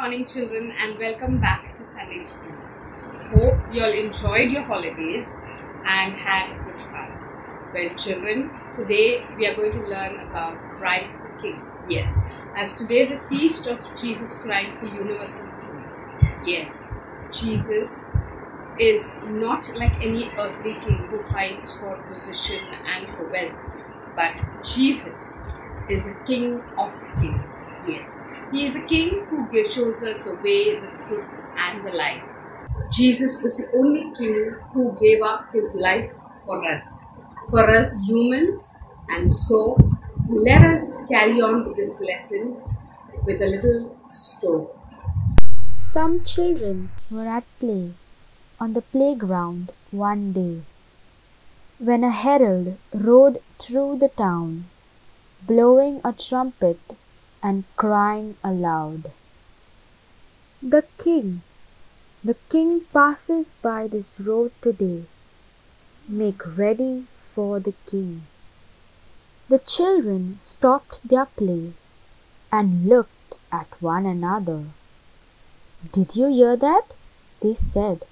morning, children, and welcome back to Sunday School. Hope you all enjoyed your holidays and had good fun. Well, children, today we are going to learn about Christ the King. Yes, as today the feast of Jesus Christ, the universal King. Yes, Jesus is not like any earthly king who fights for position and for wealth, but Jesus is a King of kings. Yes, he is a king who shows us the way, the truth, and the life. Jesus is the only king who gave up his life for us humans. And so, let us carry on with this lesson with a little story. Some children were at play on the playground one day when a herald rode through the town, blowing a trumpet and crying aloud, The king passes by this road today. Make ready for the king." The children stopped their play and looked at one another. "Did you hear that?" they said.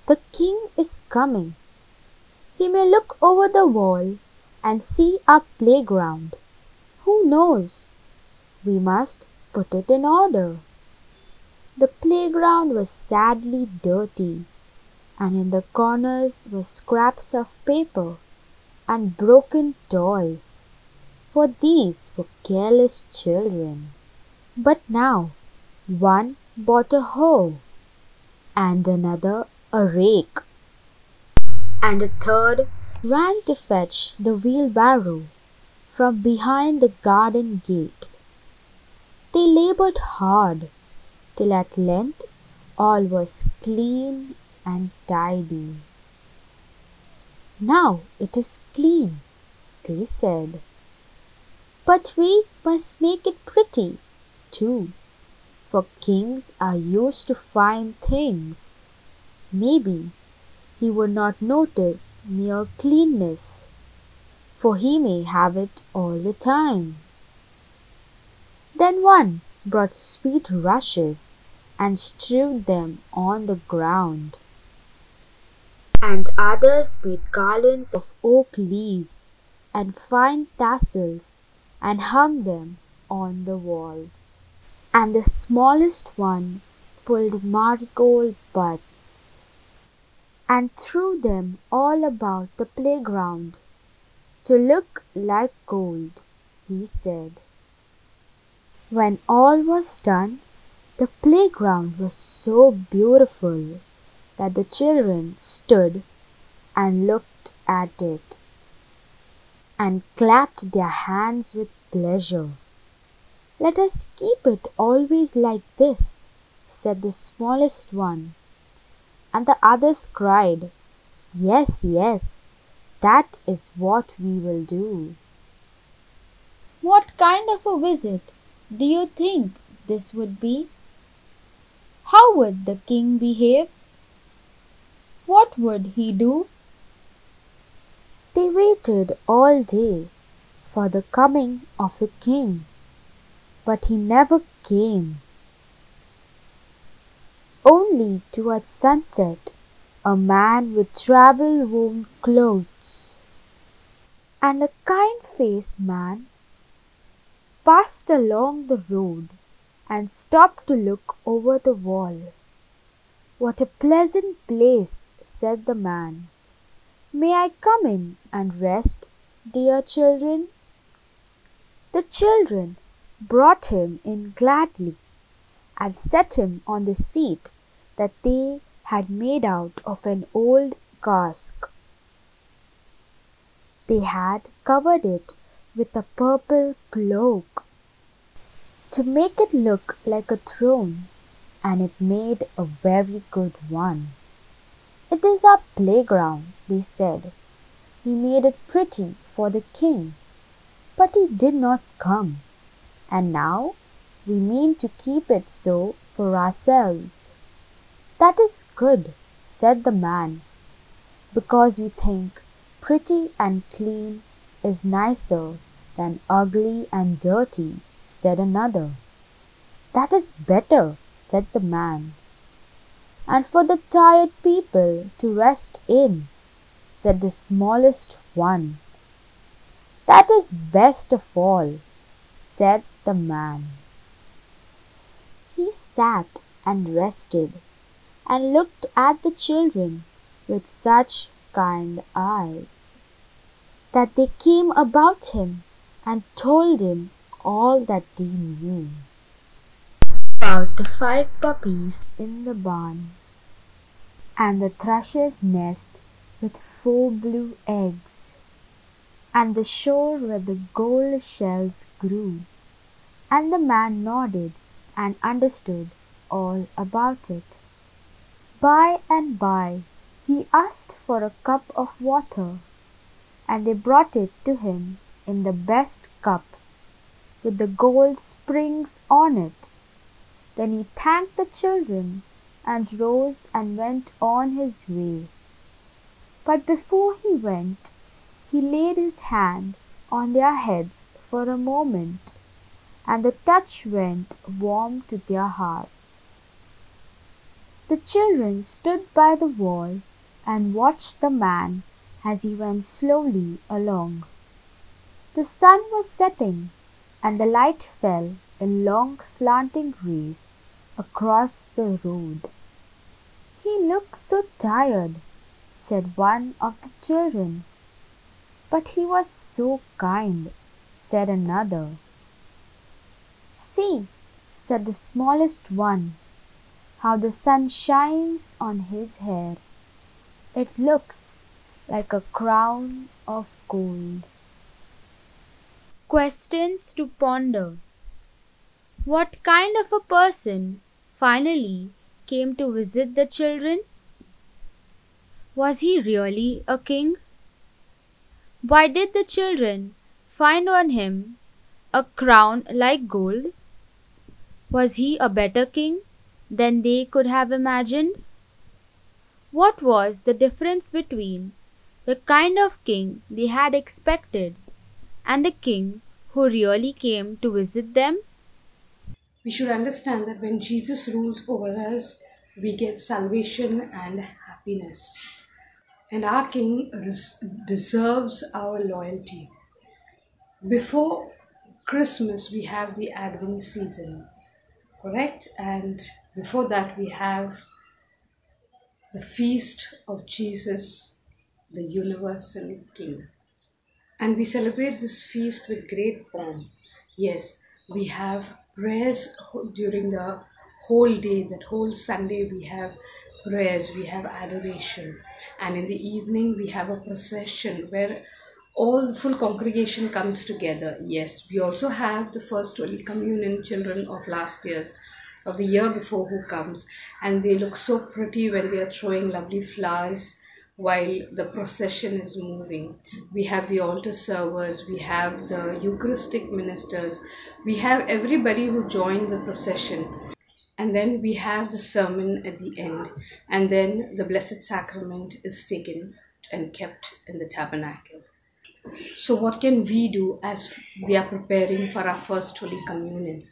"The king is coming. He may look over the wall and see our playground. Who knows? We must put it in order." The playground was sadly dirty, and in the corners were scraps of paper and broken toys, for these were careless children. But now one bought a hoe, and another a rake, and a third ran to fetch the wheelbarrow from behind the garden gate. They labored hard, till at length all was clean and tidy. "Now it is clean," they said. "But we must make it pretty, too, for kings are used to fine things. Maybe he would not notice mere cleanness, for he may have it all the time." Then one brought sweet rushes and strewed them on the ground, and others made garlands of oak leaves and fine tassels and hung them on the walls. And the smallest one pulled marigold buds and threw them all about the playground to look like gold, he said. When all was done, the playground was so beautiful that the children stood and looked at it and clapped their hands with pleasure. "Let us keep it always like this," said the smallest one, and the others cried, "Yes, yes, that is what we will do." What kind of a visit do you think this would be? How would the king behave? What would he do? They waited all day for the coming of the king, but he never came. Only towards sunset a man with travel-worn clothes and a kind-faced man passed along the road and stopped to look over the wall. "What a pleasant place," said the man. "May I come in and rest, dear children?" The children brought him in gladly and set him on the seat that they had made out of an old cask. They had covered it with a purple cloak to make it look like a throne, and it made a very good one. "It is our playground," they said. "We made it pretty for the king, but he did not come, and now we mean to keep it so for ourselves." "That is good," said the man, "because we think pretty and clean is nicer than ugly and dirty," said another. "That is better," said the man. "And for the tired people to rest in," said the smallest one. "That is best of all," said the man. He sat and rested, and looked at the children with such kind eyes, that they came about him and told him all that they knew about the 5 puppies in the barn, and the thrush's nest with 4 blue eggs, and the shore where the gold shells grew. And the man nodded and understood all about it. By and by he asked for a cup of water, and they brought it to him in the best cup, with the gold springs on it. Then he thanked the children, and rose and went on his way. But before he went, he laid his hand on their heads for a moment, and the touch went warm to their hearts. The children stood by the wall and watched the man as he went slowly along. The sun was setting, and the light fell in long slanting rays across the road. "He looks so tired," said one of the children. "But he was so kind," said another. "See," said the smallest one, "how the sun shines on his hair. It looks like a crown of gold." Questions to ponder. What kind of a person finally came to visit the children? Was he really a king? Why did the children find on him a crown like gold? Was he a better king than they could have imagined? What was the difference between the kind of king they had expected and the king who really came to visit them? We should understand that when Jesus rules over us, we get salvation and happiness. And our King deserves our loyalty. Before Christmas, we have the Advent season, correct? And before that, we have the feast of Jesus, the universal King. And we celebrate this feast with great pomp. Yes, we have prayers during the whole day, that whole Sunday we have prayers, we have adoration. And in the evening we have a procession where all the full congregation comes together. Yes, we also have the first Holy Communion children of last year's, of the year before who comes, and they look so pretty when they are throwing lovely flowers while the procession is moving. We have the altar servers, we have the Eucharistic ministers, we have everybody who joined the procession. And then we have the sermon at the end, and then the Blessed Sacrament is taken and kept in the tabernacle. So what can we do as we are preparing for our first Holy Communion?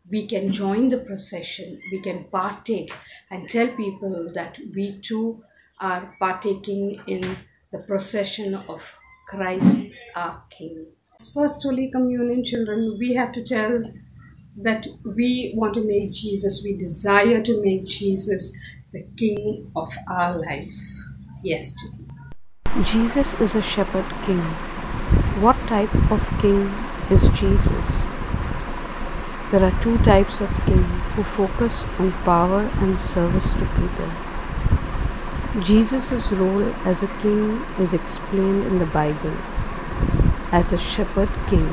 We can join the procession, we can partake and tell people that we too are partaking in the procession of Christ our King. First Holy Communion children, we have to tell that we want to make Jesus, we desire to make Jesus the King of our life. Yes, Jesus is a shepherd king. What type of king is Jesus? There are 2 types of king who focus on power and service to people. Jesus' role as a king is explained in the Bible as a shepherd king.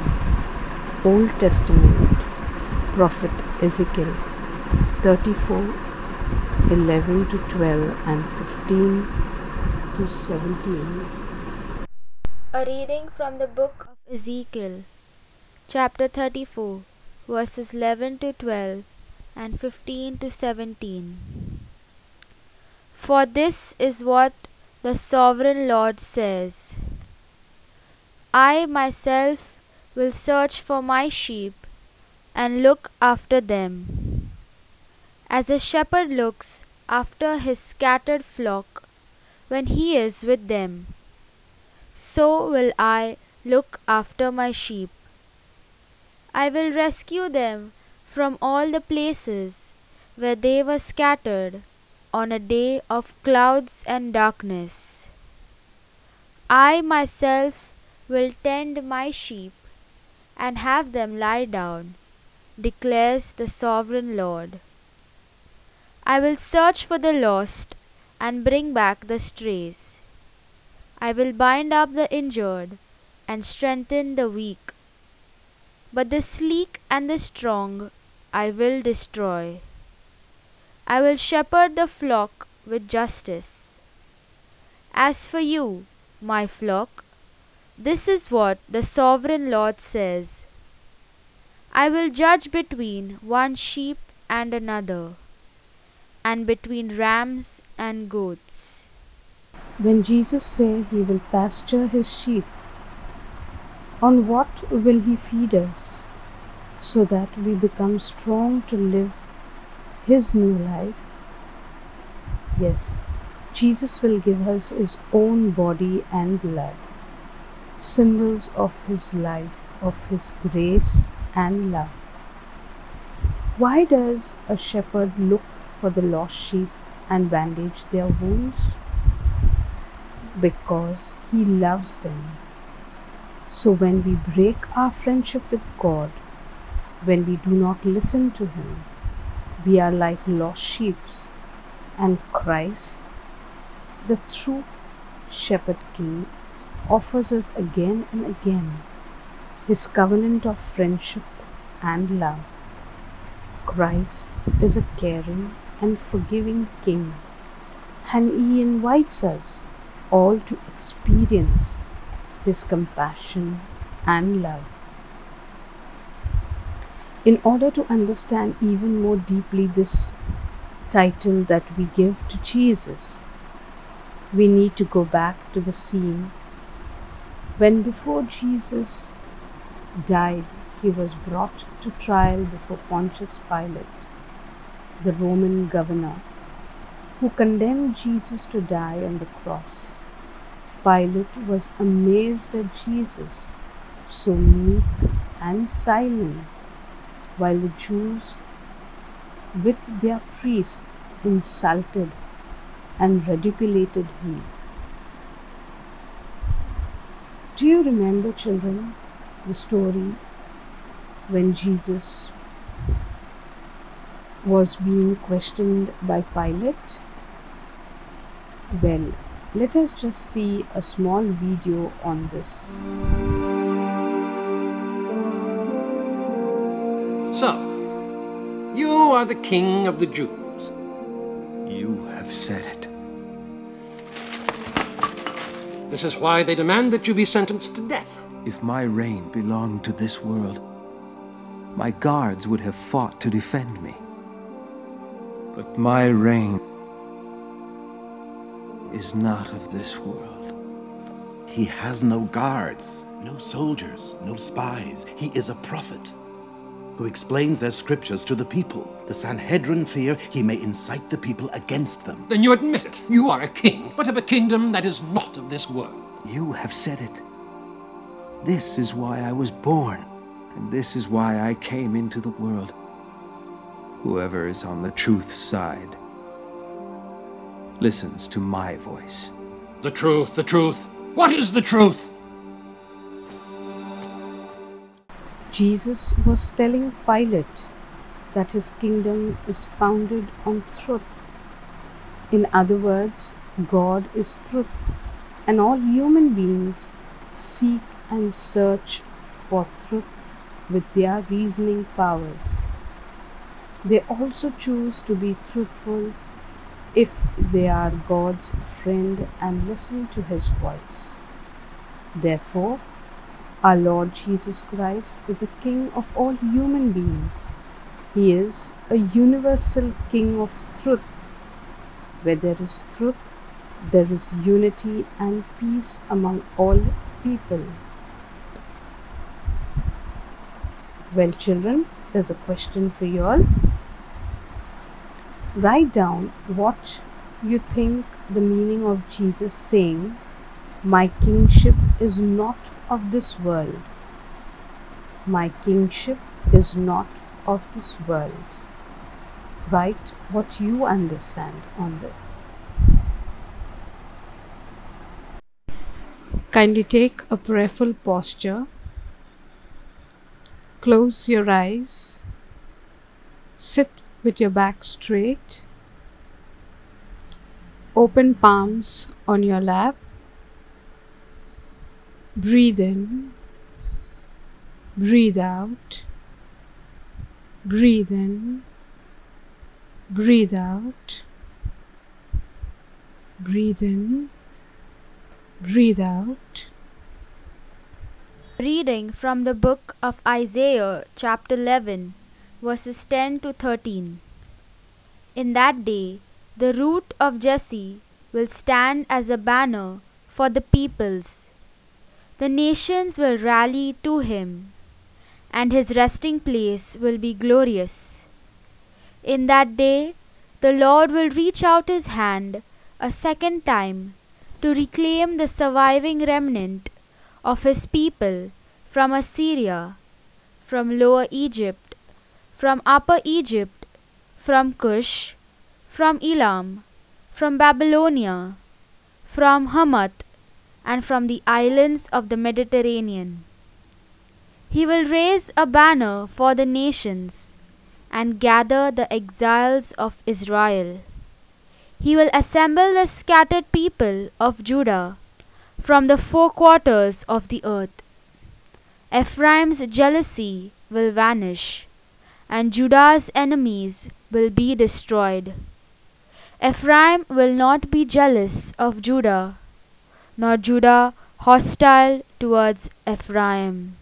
Old Testament, Prophet Ezekiel 34:11 to 12 and 15 to 17. A reading from the book of Ezekiel, chapter 34, verses 11 to 12 and 15 to 17. For this is what the sovereign Lord says: I myself will search for my sheep and look after them. As a shepherd looks after his scattered flock when he is with them, so will I look after my sheep. I will rescue them from all the places where they were scattered on a day of clouds and darkness. I myself will tend my sheep and have them lie down, declares the sovereign Lord. I will search for the lost and bring back the strays. I will bind up the injured and strengthen the weak. But the sleek and the strong I will destroy. I will shepherd the flock with justice. As for you, my flock, this is what the sovereign Lord says. I will judge between one sheep and another, and between rams and goats. When Jesus said he will pasture his sheep, on what will he feed us so that we become strong to live his new life? Yes, Jesus will give us his own body and blood, symbols of his life, of his grace and love. Why does a shepherd look for the lost sheep and bandage their wounds? Because he loves them. So when we break our friendship with God, when we do not listen to him, we are like lost sheep, and Christ, the true shepherd king, offers us again and again his covenant of friendship and love. Christ is a caring and forgiving king, and he invites us all to experience his compassion and love. In order to understand even more deeply this title that we give to Jesus, we need to go back to the scene when, before Jesus died, he was brought to trial before Pontius Pilate, the Roman governor, who condemned Jesus to die on the cross. Pilate was amazed at Jesus, so meek and silent, while the Jews, with their priests, insulted and ridiculed him. Do you remember, children, the story when Jesus was being questioned by Pilate? Well, let us just see a small video on this. So, you are the king of the Jews. You have said it. This is why they demand that you be sentenced to death. If my reign belonged to this world, my guards would have fought to defend me. But my reign is not of this world. He has no guards, no soldiers, no spies. He is a prophet who explains their scriptures to the people. The Sanhedrin fear he may incite the people against them. Then you admit it. You are a king, but of a kingdom that is not of this world. You have said it. This is why I was born, and this is why I came into the world. Whoever is on the truth's side listens to my voice. The truth, the truth. What is the truth? Jesus was telling Pilate that his kingdom is founded on truth. In other words, God is truth, and all human beings seek and search for truth with their reasoning powers. They also choose to be truthful if they are God's friend and listen to his voice. Therefore, our Lord Jesus Christ is the King of all human beings. He is a universal King of truth. Where there is truth, there is unity and peace among all people. Well, children, there's a question for you all. Write down what you think the meaning of Jesus saying, "My kingship is not of this world." My kingship is not of this world. Write what you understand on this. Kindly take a prayerful posture. Close your eyes. Sit with your back straight. Open palms on your lap. Breathe in. Breathe out. Breathe in. Breathe out. Breathe in. Breathe out. Reading from the book of Isaiah, chapter 11, verses 10 to 13. In that day, the root of Jesse will stand as a banner for the peoples. The nations will rally to him, and his resting place will be glorious. In that day, the Lord will reach out his hand a second time to reclaim the surviving remnant of his people from Assyria, from Lower Egypt, from Upper Egypt, from Cush, from Elam, from Babylonia, from Hamath, and from the islands of the Mediterranean. He will raise a banner for the nations and gather the exiles of Israel. He will assemble the scattered people of Judah from the four quarters of the earth. Ephraim's jealousy will vanish, and Judah's enemies will be destroyed. Ephraim will not be jealous of Judah, nor Judah hostile towards Ephraim.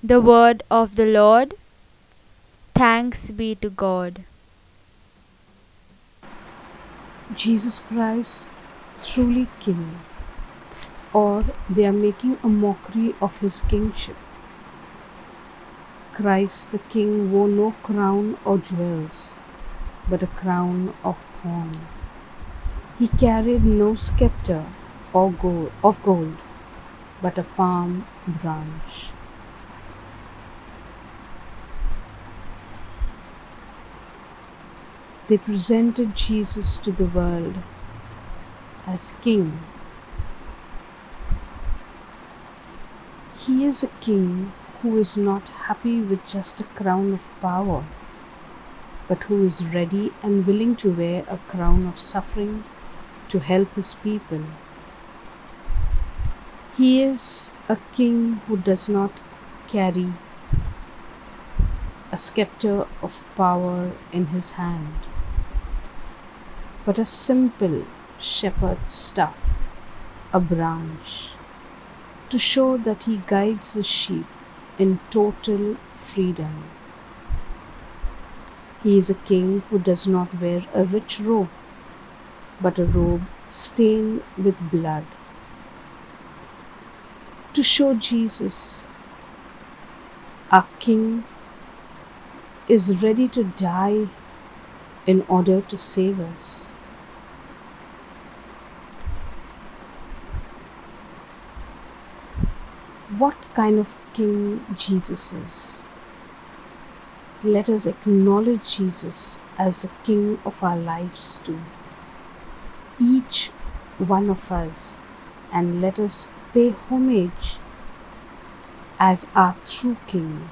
The word of the Lord. Thanks be to God. Jesus Christ, truly King, or they are making a mockery of his kingship. Christ the King wore no crown or jewels, but a crown of thorn. He carried no scepter or of gold, but a palm branch. They presented Jesus to the world as King. He is a king who is not happy with just a crown of power, but who is ready and willing to wear a crown of suffering to help his people. He is a king who does not carry a scepter of power in his hand, but a simple shepherd's staff, a branch, to show that he guides the sheep in total freedom. He is a king who does not wear a rich robe, but a robe stained with blood, to show Jesus, our King, is ready to die in order to save us. What kind of king Jesus is? Let us acknowledge Jesus as the king of our lives too, each one of us, and let us pay homage as our true king.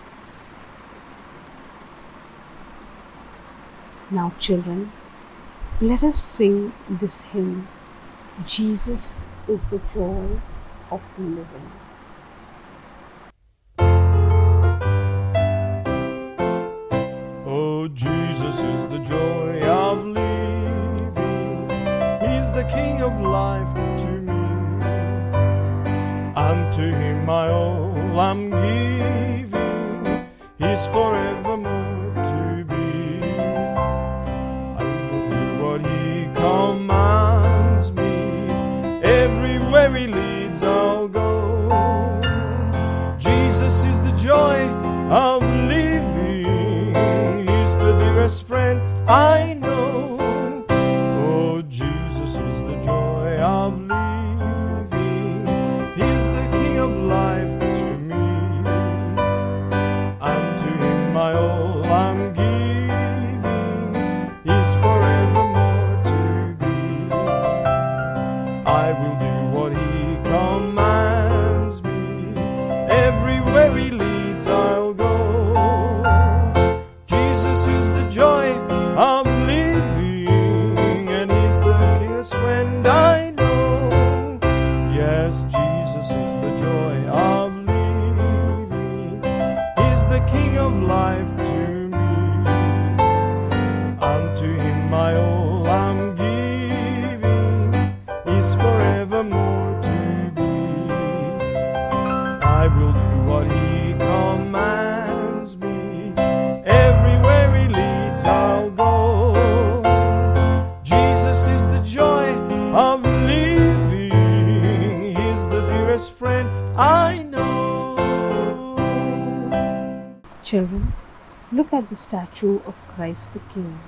Now, children, let us sing this hymn, Jesus is the joy of living. Oh, Jesus is the joy of living. He's the King of life to me. Unto him my all I'm giving. He's forevermore to be. I will do what he commands me. Everywhere he leads I'll go. Jesus is the joy of living. He's Children, look at the statue of Christ the King.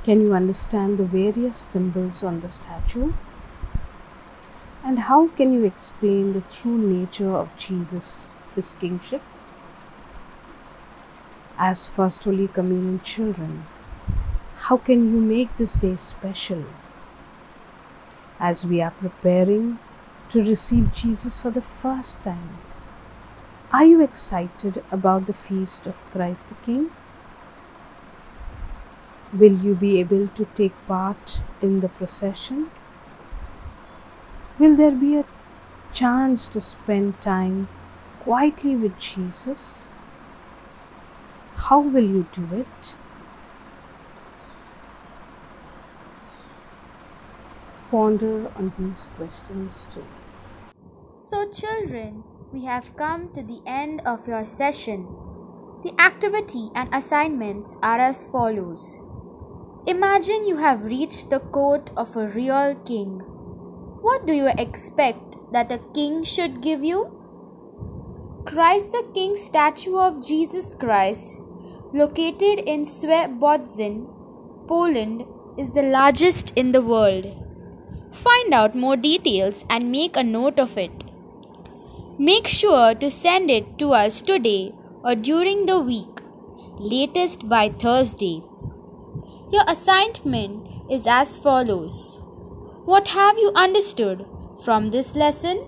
Can you understand the various symbols on the statue? And how can you explain the true nature of Jesus, his kingship? As First Holy Communion children, how can you make this day special? As we are preparing to receive Jesus for the first time, are you excited about the feast of Christ the King? Will you be able to take part in the procession? Will there be a chance to spend time quietly with Jesus? How will you do it? Ponder on these questions too. So children, we have come to the end of your session. The activity and assignments are as follows. Imagine you have reached the court of a real king. What do you expect that a king should give you? Christ the King statue of Jesus Christ, located in Swebodzin, Poland, is the largest in the world. Find out more details and make a note of it. Make sure to send it to us today or during the week, latest by Thursday. Your assignment is as follows. What have you understood from this lesson?